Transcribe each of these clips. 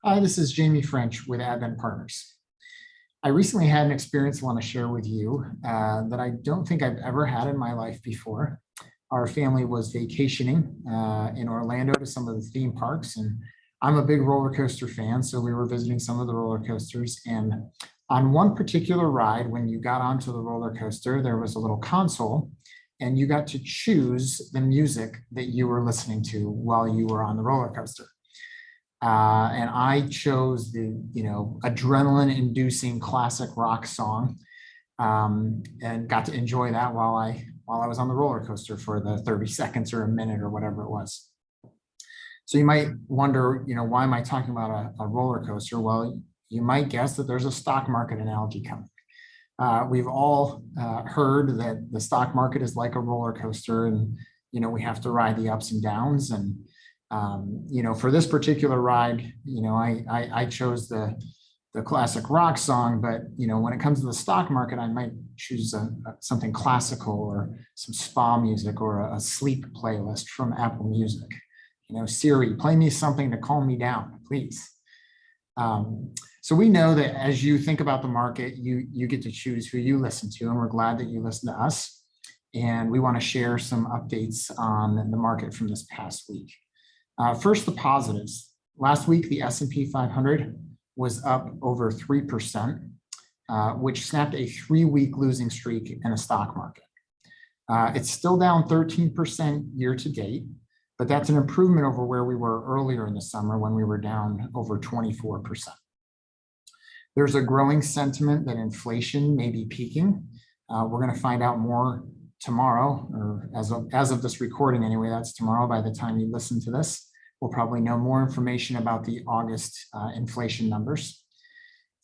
Hi, this is Jamie French with Advent Partners. I recently had an experience I want to share with you that I don't think I've ever had in my life before. Our family was vacationing in Orlando to some of the theme parks, and I'm a big roller coaster fan, so we were visiting some of the roller coasters. And on one particular ride, when you got onto the roller coaster, there was a little console, and you got to choose the music that you were listening to while you were on the roller coaster. And I chose the, adrenaline-inducing classic rock song, and got to enjoy that while I was on the roller coaster for the 30 seconds or a minute or whatever it was. So you might wonder, why am I talking about a roller coaster? Well, you might guess that there's a stock market analogy coming. We've all heard that the stock market is like a roller coaster, and we have to ride the ups and downs. And for this particular ride, I chose the classic rock song, but when it comes to the stock market, I might choose something classical or some spa music or a sleep playlist from Apple Music. Siri, play me something to calm me down, please. So we know that as you think about the market, you get to choose who you listen to, and we're glad that you listen to us. And we want to share some updates on the market from this past week. First, the positives. Last week, the S&P 500 was up over 3%, which snapped a 3-week losing streak in the stock market. It's still down 13% year to date, but that's an improvement over where we were earlier in the summer when we were down over 24%. There's a growing sentiment that inflation may be peaking. We're going to find out more tomorrow, or as of this recording anyway, that's tomorrow. By the time you listen to this, we'll probably know more information about the August inflation numbers.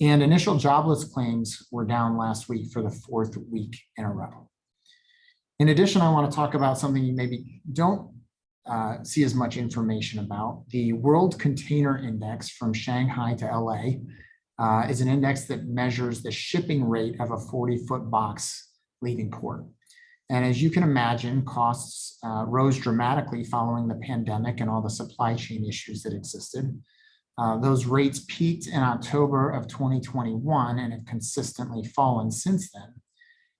And initial jobless claims were down last week for the 4th week in a row. In addition, I want to talk about something you maybe don't see as much information about. The World Container Index from Shanghai to LA is an index that measures the shipping rate of a 40-foot box leaving port. And as you can imagine, costs rose dramatically following the pandemic and all the supply chain issues that existed. Those rates peaked in October of 2021 and have consistently fallen since then.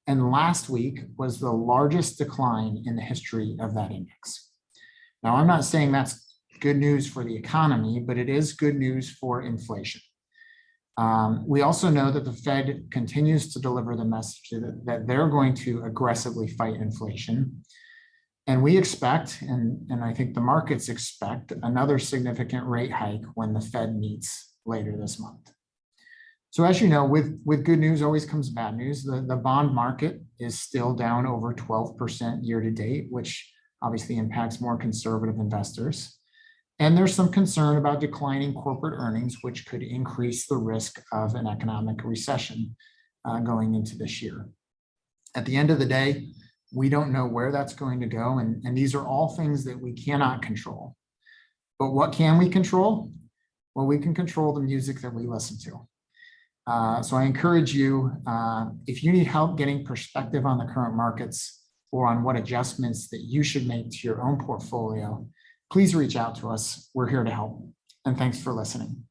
And last week was the largest decline in the history of that index. Now, I'm not saying that's good news for the economy, but it is good news for inflation. We also know that the Fed continues to deliver the message that they're going to aggressively fight inflation. And we expect, and I think the markets expect, another significant rate hike when the Fed meets later this month. So as you know, with good news always comes bad news. The bond market is still down over 12% year to date, which obviously impacts more conservative investors. And there's some concern about declining corporate earnings, which could increase the risk of an economic recession going into this year. At the end of the day, we don't know where that's going to go. And these are all things that we cannot control. But what can we control? Well, we can control the music that we listen to. So I encourage you, if you need help getting perspective on the current markets or on what adjustments that you should make to your own portfolio, please reach out to us. We're here to help. And thanks for listening.